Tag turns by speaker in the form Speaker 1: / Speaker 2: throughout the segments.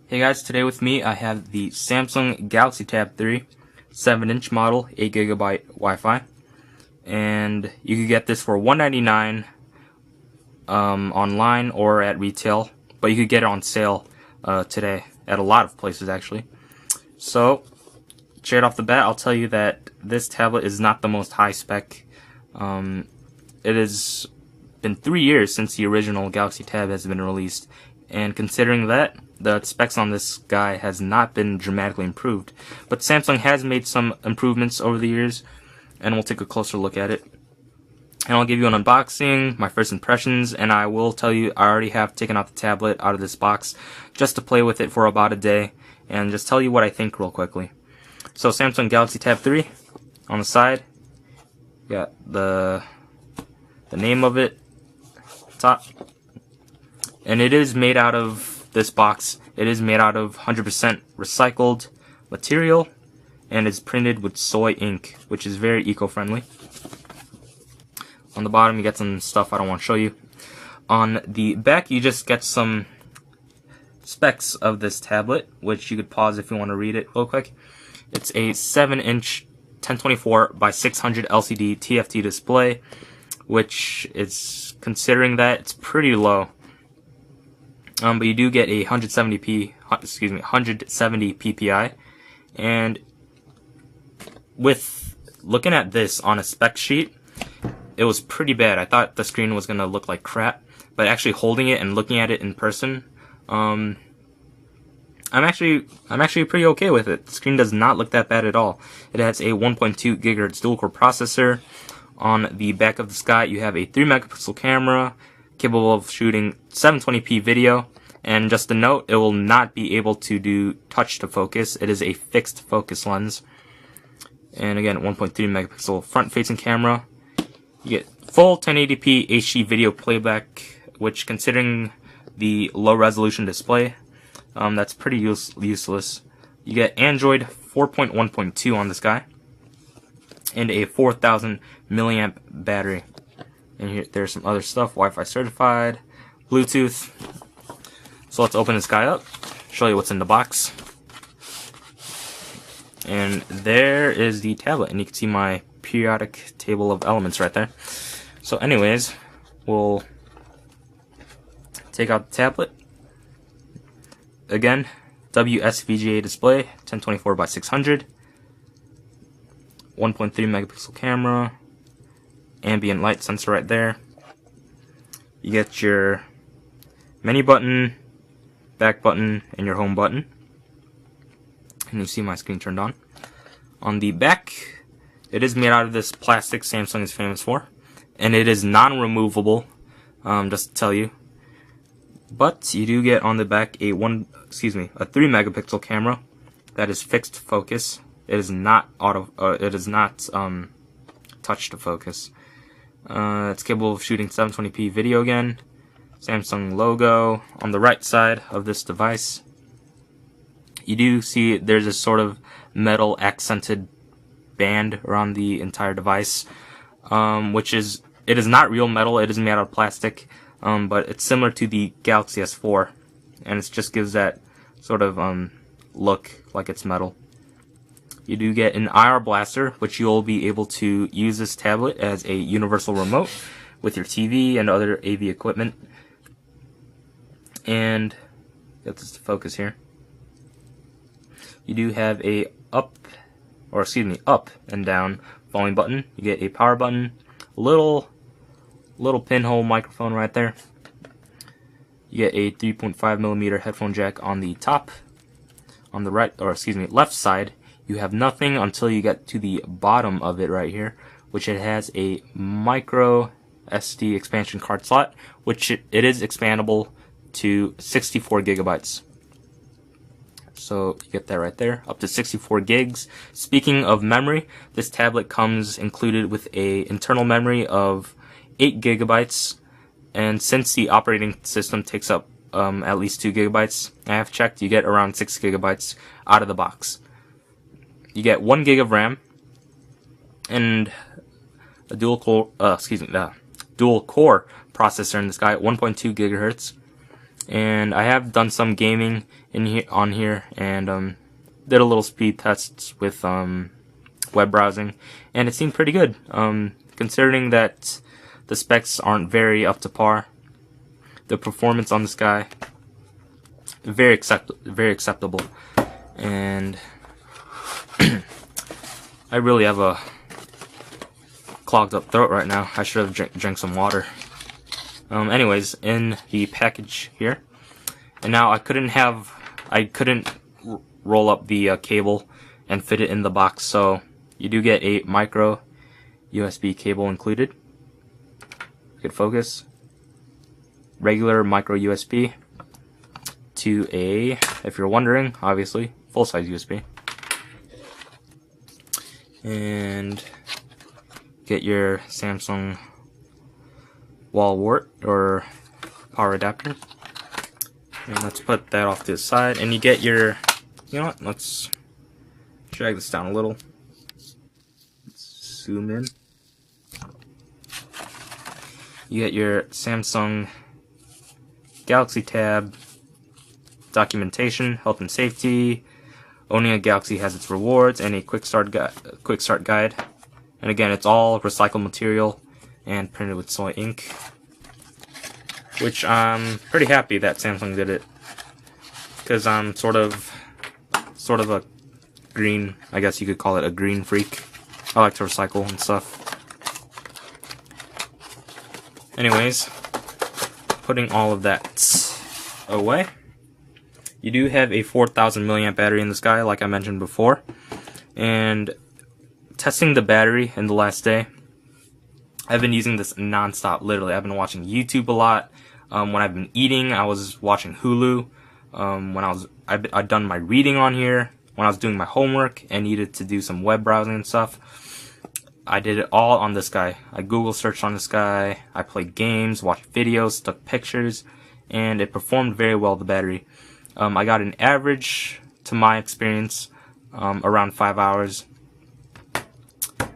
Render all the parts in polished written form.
Speaker 1: Hey guys, today with me I have the Samsung Galaxy Tab 3 7-inch model, 8GB Wi-Fi, and you can get this for $199 online or at retail, but you could get it on sale today at a lot of places actually. So straight off the bat, I'll tell you that this tablet is not the most high spec. It has been 3 years since the original Galaxy Tab has been released, and considering that, the specs on this guy has not been dramatically improved. But Samsung has made some improvements over the years, and we'll take a closer look at it. And I'll give you an unboxing, my first impressions, and I will tell you I already have taken out the tablet out of this box just to play with it for about a day, and just tell you what I think real quickly. So Samsung Galaxy Tab 3, on the side, you got the name of it, top, and it is made out of this box. It is made out of 100% recycled material, and it's printed with soy ink, which is very eco-friendly. On the bottom, you get some stuff I don't want to show you. On the back, you just get some specs of this tablet, which you could pause if you want to read it real quick. It's a 7-inch 1024 by 600 LCD TFT display, which is, considering that, it's pretty low. But you do get a 170 ppi, and with looking at this on a spec sheet, it was pretty bad. I thought the screen was gonna look like crap, but actually holding it and looking at it in person, I'm actually pretty okay with it. The screen does not look that bad at all. It has a 1.2 GHz dual-core processor. On the back of this guy, you have a 3-megapixel camera, capable of shooting 720p video, and just a note, it will not be able to do touch to focus. It is a fixed focus lens. And again, 1.3 megapixel front-facing camera. You get full 1080p HD video playback, which, considering the low resolution display, that's pretty useless. You get Android 4.1.2 on this guy, and a 4,000 milliamp battery. And here, there's some other stuff, Wi-Fi certified, Bluetooth. So let's open this guy up, show you what's in the box. And there is the tablet, and you can see my periodic table of elements right there. So anyways, we'll take out the tablet. Again, WSVGA display, 1024 by 600, 1.3 megapixel camera, ambient light sensor right there. You get your menu button, back button, and your home button. And you see my screen turned on. On the back, it is made out of this plastic Samsung is famous for, and it is non-removable, just to tell you. But you do get on the back a 3 megapixel camera that is fixed focus. It is not touch to focus. It's capable of shooting 720p video again. Samsung logo on the right side of this device. You do see there's a sort of metal accented band around the entire device, it is not real metal. It is made out of plastic, but it's similar to the Galaxy S4, and it just gives that sort of look like it's metal. You do get an IR blaster, which you'll be able to use this tablet as a universal remote with your TV and other AV equipment. And get this to focus here. You do have a up and down volume button. You get a power button, little pinhole microphone right there. You get a 3.5mm headphone jack on the top. On the left side, you have nothing until you get to the bottom of it right here, which it has a micro SD expansion card slot, which it is expandable to 64 gigabytes. So you get that right there, up to 64 gigs. Speaking of memory, this tablet comes included with a internal memory of 8 gigabytes, and since the operating system takes up at least 2 gigabytes, I have checked, you get around 6 gigabytes out of the box. You get 1 gig of RAM and a dual core processor in this guy, 1.2 gigahertz. And I have done some gaming on here, and did a little speed tests with web browsing, and it seemed pretty good. Considering that the specs aren't very up to par, the performance on this guy very acceptable, and I really have a clogged up throat right now. I should have drank some water. Anyways, in the package here, and now I couldn't roll up the cable and fit it in the box, so you do get a micro USB cable included. Good focus. Regular micro USB to a, if you're wondering, obviously full-size USB, and get your Samsung wall wart or power adapter. And let's put that off to the side, and you get your, you know what, let's drag this down a little. Let's zoom in. You get your Samsung Galaxy tab, documentation, health and safety, owning a Galaxy has its rewards, and a quick start guide. And again, it's all recycled material and printed with soy ink, which I'm pretty happy that Samsung did it, because I'm sort of a green, I guess you could call it a green freak. I like to recycle and stuff. Anyways, putting all of that away, you do have a 4,000 milliamp battery in this guy, like I mentioned before. And testing the battery in the last day, I've been using this non-stop. Literally, I've been watching YouTube a lot. When I've been eating, I was watching Hulu. When I'd done my reading on here. When I was doing my homework and needed to do some web browsing and stuff, I did it all on this guy. I Google searched on this guy. I played games, watched videos, took pictures, and it performed very well, the battery. I got an average, to my experience, around 5 hours,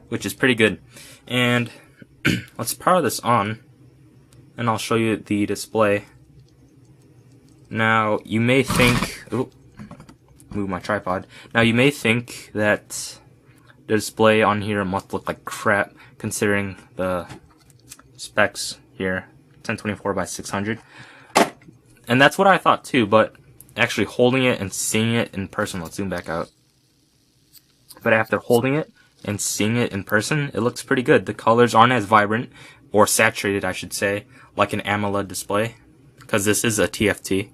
Speaker 1: which is pretty good. And let's power this on, and I'll show you the display. Now, you may think, ooh, move my tripod. Now, you may think that the display on here must look like crap, considering the specs here, 1024 by 600. And that's what I thought too, but actually holding it and seeing it in person, let's zoom back out. But after holding it and seeing it in person, it looks pretty good. The colors aren't as vibrant, or saturated I should say, like an AMOLED display, because this is a TFT.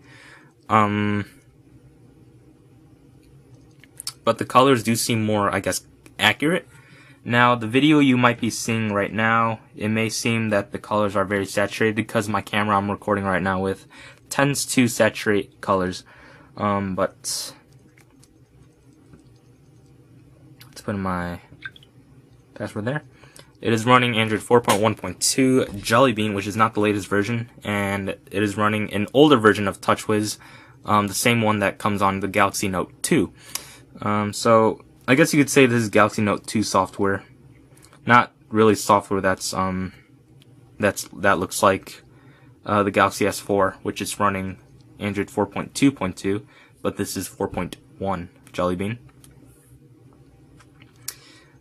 Speaker 1: But the colors do seem more, I guess, accurate. Now, the video you might be seeing right now, it may seem that the colors are very saturated, because my camera I'm recording right now with tends to saturate colors. But let's put in my password there. It is running Android 4.1.2 Jelly Bean, which is not the latest version, and it is running an older version of TouchWiz, the same one that comes on the Galaxy Note 2. So I guess you could say this is Galaxy Note 2 software. Not really software that looks like the Galaxy S4, which is running Android 4.2.2, but this is 4.1 Jelly Bean.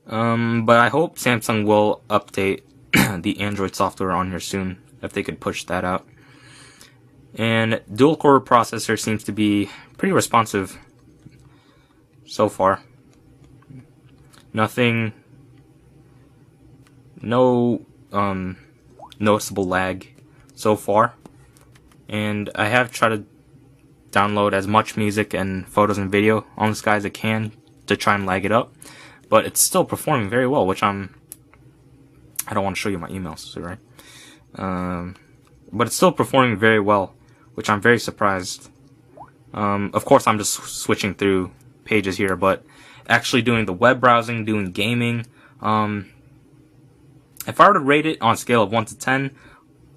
Speaker 1: But I hope Samsung will update the Android software on here soon, if they could push that out. And dual-core processor seems to be pretty responsive so far. Nothing, no noticeable lag so far. And I have tried to download as much music and photos and video on this guy as I can to try and lag it up. But it's still performing very well, which I don't want to show you my emails, right? But it's still performing very well, which I'm very surprised. Of course, I'm just switching through pages here, but actually doing the web browsing, doing gaming, if I were to rate it on a scale of 1 to 10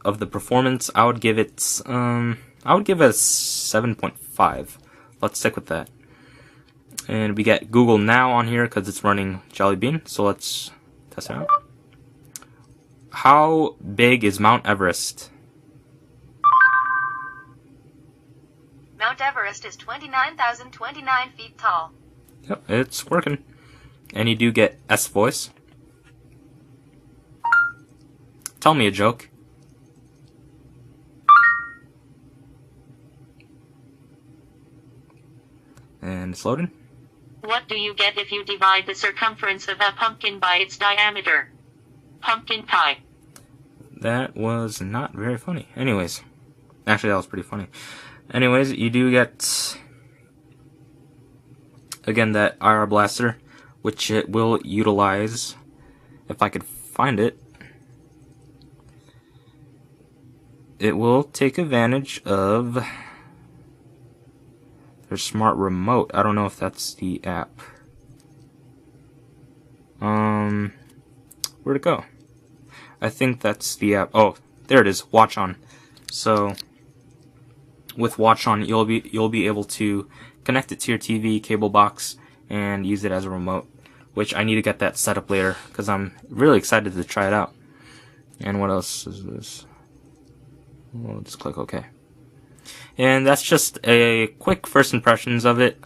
Speaker 1: of the performance, I would give it, a 7.5. Let's stick with that. And we get Google Now on here because it's running Jelly Bean. So let's test it out. How big is Mount Everest?
Speaker 2: Mount Everest is 29,029 feet tall.
Speaker 1: Yep, it's working. And you do get S voice. Tell me a joke. And it's loading.
Speaker 3: What do you get if you divide the circumference of a pumpkin by its diameter? Pumpkin pie.
Speaker 1: That was not very funny. Anyways. Actually, that was pretty funny. Anyways, you do get, again, that IR blaster, which it will utilize, if I could find it. It will take advantage of their smart remote. I don't know if that's the app. Where'd it go? I think that's the app. Oh, there it is. Watch On. So with Watch On, you'll be able to connect it to your TV cable box and use it as a remote. Which I need to get that set up later because I'm really excited to try it out. And what else is this? We'll just click OK. And that's just a quick first impressions of it.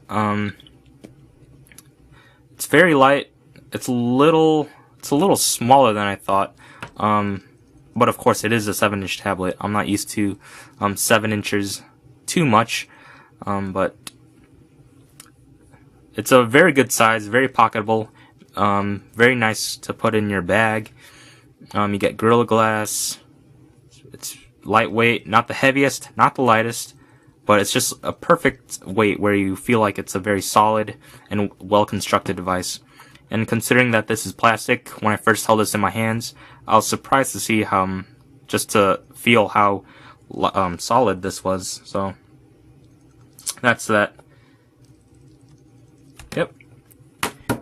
Speaker 1: It's very light. It's a little smaller than I thought. But of course it is a 7-inch tablet. I'm not used to 7 inches too much. But it's a very good size, very pocketable, very nice to put in your bag. You get Gorilla Glass. It's lightweight, not the heaviest, not the lightest, but it's just a perfect weight where you feel like it's a very solid and well-constructed device. And considering that this is plastic, when I first held this in my hands, I was surprised to see how, just to feel how solid this was. So that's that. Yep.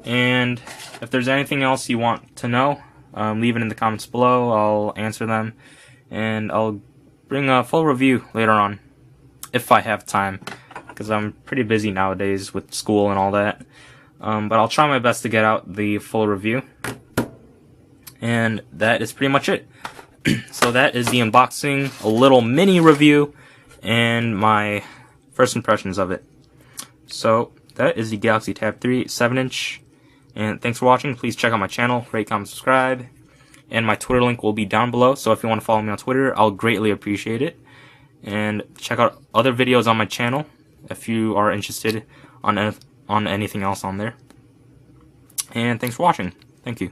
Speaker 1: And if there's anything else you want to know, leave it in the comments below. I'll answer them, and I'll bring a full review later on if I have time, because I'm pretty busy nowadays with school and all that. But I'll try my best to get out the full review. And that is pretty much it. So that is the unboxing, a little mini review, and my first impressions of it. So that is the Galaxy Tab 3 7-inch. And thanks for watching. Please check out my channel, rate, comment, subscribe. And my Twitter link will be down below, so if you want to follow me on Twitter, I'll greatly appreciate it. And check out other videos on my channel if you are interested on anything else on there. And thanks for watching. Thank you.